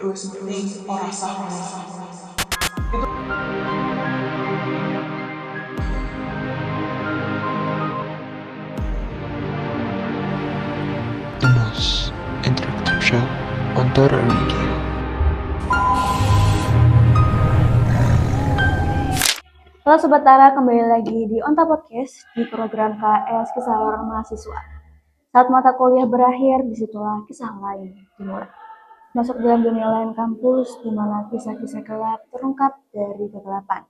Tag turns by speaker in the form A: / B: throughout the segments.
A: Terus penting orang sah. Itu
B: the most interactive show on Toro Radio.
C: Halo Sobat Tara, kembali lagi di Onta Podcast di program KS Kisah Horor Mahasiswa. Saat mata kuliah berakhir, disitulah kisah lain dimulai. Masuk dalam dunia lain kampus, di mana kisah-kisah gelap terungkap dari kegelapan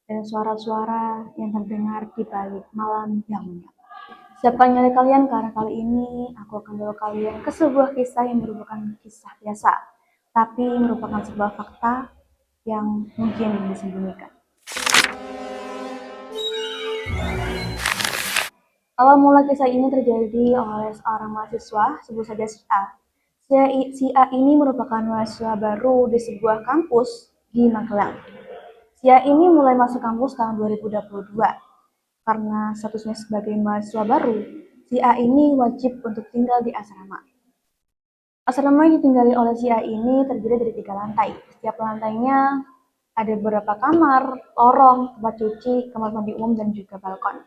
C: dan suara-suara yang terdengar di balik malam yang menyapa. Siapkan nyali kalian karena kali ini aku akan bawa kalian ke sebuah kisah yang merupakan kisah biasa, tapi merupakan sebuah fakta yang mungkin disembunyikan. Awal mula kisah ini terjadi oleh seorang mahasiswa, sebut saja si A. Si A ini merupakan mahasiswa baru di sebuah kampus di Magelang. Si A ini mulai masuk kampus tahun 2022. Karena statusnya sebagai mahasiswa baru, si A ini wajib untuk tinggal di asrama. Asrama yang ditinggali oleh si A ini terdiri dari 3 lantai. Setiap lantainya ada beberapa kamar, lorong, tempat cuci, kamar mandi umum, dan juga balkon.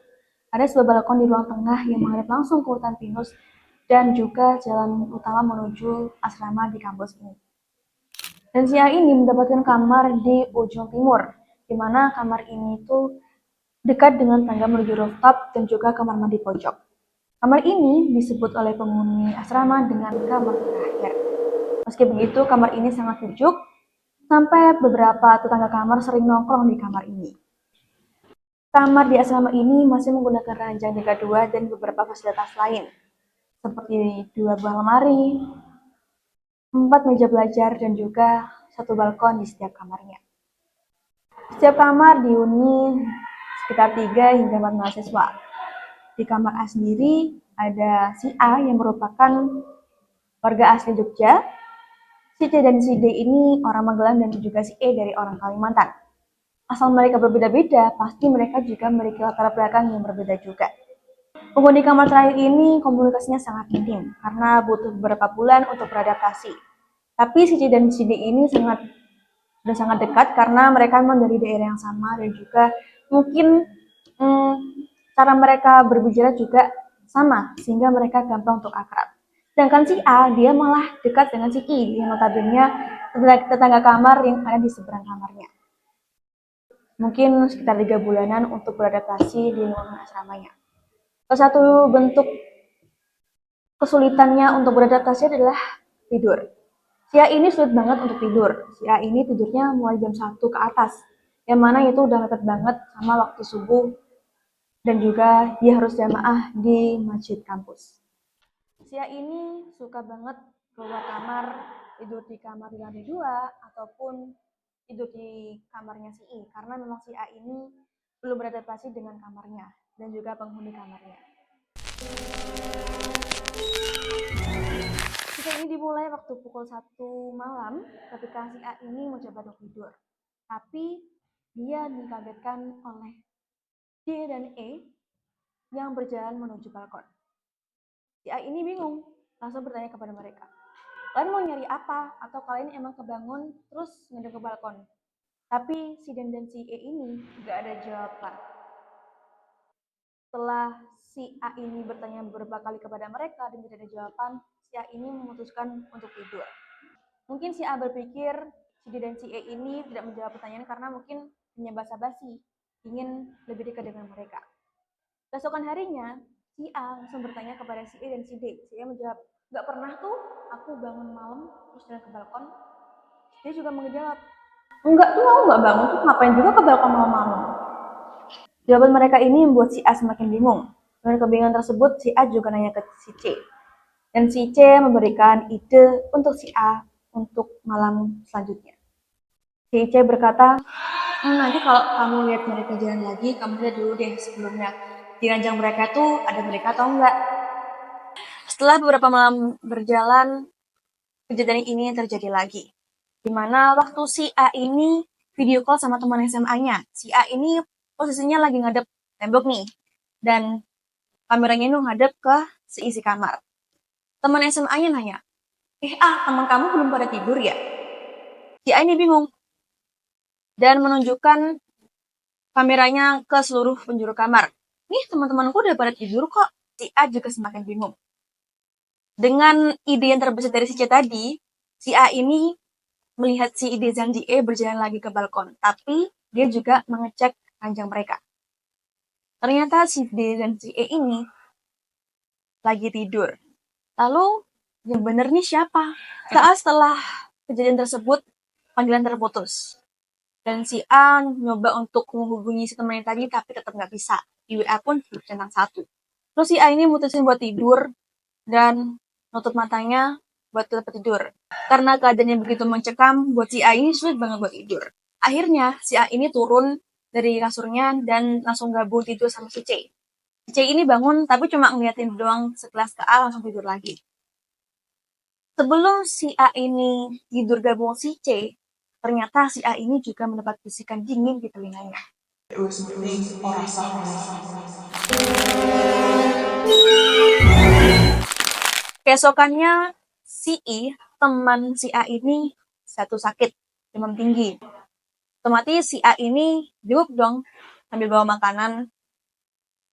C: Ada sebuah balkon di ruang tengah yang menghadap langsung ke hutan pinus dan juga jalan utama menuju asrama di kampus ini. Dan si A ini mendapatkan kamar di ujung timur, di mana kamar ini itu dekat dengan tangga menuju rooftop dan juga kamar mandi pojok. Kamar ini disebut oleh penghuni asrama dengan kamar terakhir. Meski begitu, kamar ini sangat sejuk, sampai beberapa tetangga kamar sering nongkrong di kamar ini. Kamar di asrama ini masih menggunakan ranjang tingkat 2 dan beberapa fasilitas lain, seperti 2 buah lemari, 4 meja belajar, dan juga 1 balkon di setiap kamarnya. Setiap kamar dihuni sekitar 3 hingga 4 mahasiswa. Di kamar A sendiri ada si A yang merupakan warga asli Jogja, si C dan si D ini orang Magelang, dan juga si E dari orang Kalimantan. Asal mereka berbeda-beda, pasti mereka juga memiliki latar belakang yang berbeda juga. Penghuni kamar terakhir ini komunikasinya sangat minim karena butuh beberapa bulan untuk beradaptasi. Tapi si C dan si D ini sudah sangat dekat karena mereka memang dari daerah yang sama dan juga mungkin cara mereka berbicara juga sama sehingga mereka gampang untuk akrab. Sedangkan si A dia malah dekat dengan si I yang notabene tetangga kamar yang ada di seberang kamarnya. Mungkin sekitar 3 bulanan untuk beradaptasi di lingkungan asramanya. Salah satu bentuk kesulitannya untuk beradaptasi adalah tidur. Si A ini sulit banget untuk tidur. Si A ini tidurnya mulai jam 1 ke atas, yang mana itu udah mepet banget sama waktu subuh dan juga dia harus jamaah di masjid kampus. Si A ini suka banget keluar kamar, tidur di kamar di lantai 2 ataupun tidur di kamarnya si I karena memang si A ini belum beradaptasi dengan kamarnya dan juga penghuni kamarnya. Kisah ini dimulai waktu pukul 1 malam ketika si A ini mencoba untuk tidur. Tapi dia dikagetkan oleh D dan E yang berjalan menuju balkon. Si A ini bingung, langsung bertanya kepada mereka, "Kalian mau nyari apa? Atau kalian emang kebangun terus ngadep ke balkon?" Tapi si D dan si E ini gak ada jawaban. Setelah si A ini bertanya beberapa kali kepada mereka dan tidak ada jawaban, si A ini memutuskan untuk tidur. Mungkin si A berpikir si D dan si E ini tidak menjawab pertanyaan karena mungkin hanya basa-basi, ingin lebih dekat dengan mereka. Besokan harinya, si A langsung bertanya kepada si E dan si D. Si E menjawab, "Gak pernah tuh aku bangun malam terus jalan ke balkon." Dia juga menjawab, "Enggak tuh, aku gak bangun tuh, ngapain juga ke balkon malam-malam." Jawaban mereka ini membuat si A semakin bingung. Dengan kebingungan tersebut, si A juga nanya ke si C. Dan si C memberikan ide untuk si A untuk malam selanjutnya. Si C berkata, "Nanti kalau kamu lihat mereka jalan lagi, kamu lihat dulu deh sebelumnya. Di ranjang mereka tuh ada mereka atau enggak." Setelah beberapa malam berjalan, kejadian ini terjadi lagi. Dimana waktu si A ini video call sama teman SMA-nya. Si A ini posisinya lagi ngadep tembok nih. Dan kameranya ini ngadep ke seisi kamar. Teman SMA-nya nanya, "A, teman kamu belum pada tidur ya?" Si A ini bingung dan menunjukkan kameranya ke seluruh penjuru kamar. Nih, teman-temanku udah pada tidur kok. Si A juga semakin bingung. Dengan ide yang terbesit dari si C tadi, si A ini melihat si ide Zhang Jie berjalan lagi ke balkon. Tapi dia juga mengecek ranjang mereka. Ternyata si D dan si E ini lagi tidur. Lalu, yang bener nih siapa? Setelah kejadian tersebut, panggilan terputus. Dan si A nyoba untuk menghubungi si temannya tadi, tapi tetap nggak bisa. Di WA pun centang 1. Terus si A ini mutusin buat tidur, dan nutup matanya buat tetap tidur. Karena keadaannya begitu mencekam, buat si A ini sulit banget buat tidur. Akhirnya, si A ini turun dari kasurnya dan langsung gabung tidur sama si C. Si C ini bangun, tapi cuma ngeliatin doang sekelas ke A, langsung tidur lagi. Sebelum si A ini tidur gabung si C, ternyata si A ini juga mendapat bisikan dingin di telinganya.
A: It was moving orang sahur.
C: Keesokannya, si I, teman si A ini satu sakit, demam tinggi. Otomatis si A ini jenguk dong, sambil bawa makanan.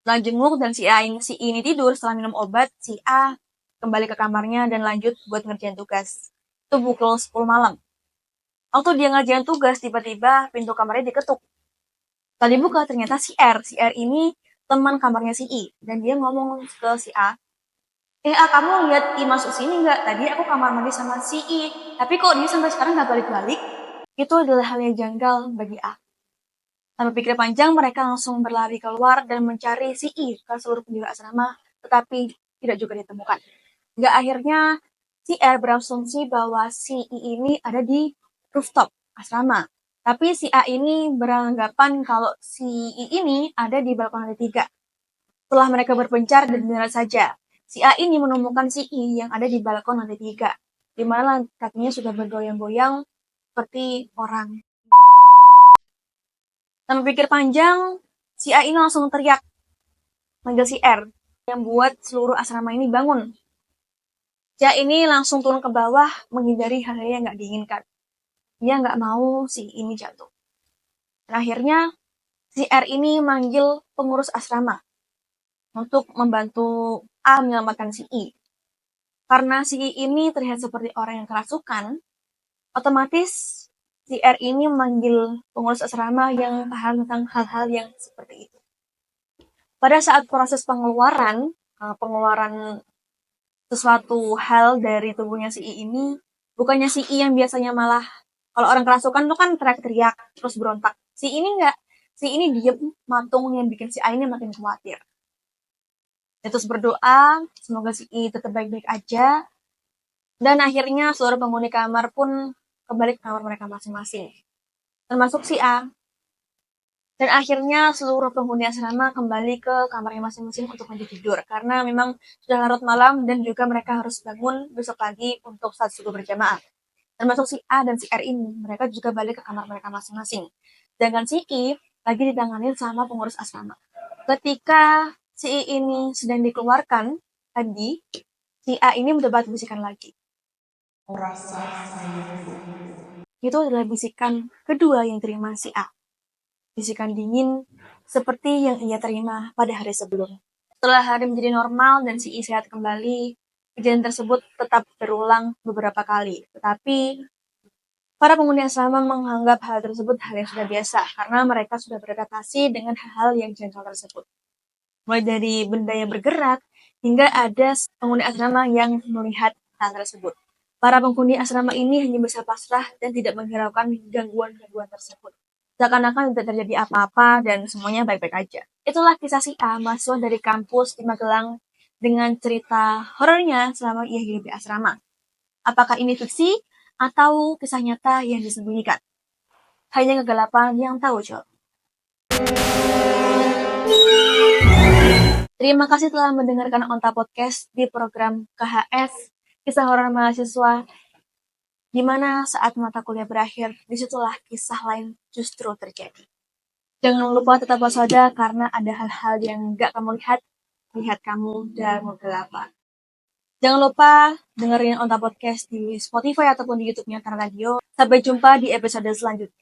C: Setelah jenguk dan si I ini tidur setelah minum obat, si A kembali ke kamarnya dan lanjut buat ngerjain tugas. Itu pukul 10 malam. Waktu dia ngerjain tugas, tiba-tiba pintu kamarnya diketuk. Tadi buka, ternyata si R. Si R ini teman kamarnya si I. Dan dia ngomong ke si A, A, kamu lihat I masuk sini nggak? Tadi aku kamar mandi sama si I. Tapi kok dia sampai sekarang nggak balik-balik? Itu adalah hal yang janggal bagi A. Tanpa pikir panjang, mereka langsung berlari keluar dan mencari si I ke seluruh penjuru asrama, tetapi tidak juga ditemukan. Hingga akhirnya si R berasumsi bahwa si I ini ada di rooftop asrama. Tapi si A ini beranggapan kalau si I ini ada di balkon lantai 3. Setelah mereka berpencar dan benar saja, si A ini menemukan si I yang ada di balkon lantai 3, di mana kakinya sudah bergoyang-goyang seperti orang. Tanpa pikir panjang, si A ini langsung teriak manggil si R, yang buat seluruh asrama ini bangun. Si A ini langsung turun ke bawah menghindari hal-hal yang nggak diinginkan. Dia nggak mau si ini jatuh. Dan akhirnya si R ini manggil pengurus asrama untuk membantu A menyelamatkan si I. Karena si I ini terlihat seperti orang yang kerasukan, otomatis si R ini manggil pengurus asrama yang paham tentang hal-hal yang seperti itu. Pada saat proses pengeluaran sesuatu hal dari tubuhnya si I ini, bukannya si I yang biasanya malah, kalau orang kerasukan tuh kan teriak-teriak, terus berontak. Si ini enggak. Si ini diem, matung, yang bikin si I ini makin khawatir. Dia terus berdoa, semoga si I tetap baik-baik aja. Dan akhirnya seluruh penghuni kamar pun kembali ke kamar mereka masing-masing. Termasuk si A. Dan akhirnya seluruh penghuni asrama kembali ke kamarnya masing-masing untuk lanjut tidur. Karena memang sudah larut malam dan juga mereka harus bangun besok pagi untuk salat subuh berjamaah. Termasuk si A dan si R ini, mereka juga balik ke kamar mereka masing-masing. Sedangkan si I lagi ditanganin sama pengurus asrama. Ketika si I ini sedang dikeluarkan, tadi si A ini mendapat bisikan lagi.
A: Rasa sayangku.
C: Itu adalah bisikan kedua yang terima si A. Bisikan dingin seperti yang ia terima pada hari sebelumnya. Setelah hari menjadi normal dan si I sehat kembali, kejadian tersebut tetap berulang beberapa kali. Tetapi para penghuni asrama menganggap hal tersebut hal yang sudah biasa karena mereka sudah beradaptasi dengan hal-hal yang janggal tersebut. Mulai dari benda yang bergerak hingga ada penghuni asrama yang melihat hal tersebut. Para penghuni asrama ini hanya bisa pasrah dan tidak menghiraukan gangguan-gangguan tersebut. Seakan-akan tidak terjadi apa-apa dan semuanya baik-baik aja. Itulah kisah si A, mahasiswa dari kampus di Magelang dengan cerita horornya selama ia hidup di asrama. Apakah ini fiksi atau kisah nyata yang disembunyikan? Hanya kegelapan yang tahu, Cok. Terima kasih telah mendengarkan Onta Podcast di program KHS, Kisah Horor Mahasiswa, di mana saat mata kuliah berakhir, disitulah kisah lain justru terjadi. Jangan lupa tetap waspada karena ada hal-hal yang gak kamu lihat kamu dalam kegelapan. Jangan lupa dengerin Onta Podcast di Spotify ataupun di YouTube-nya Tanah Radio. Sampai jumpa di episode selanjutnya.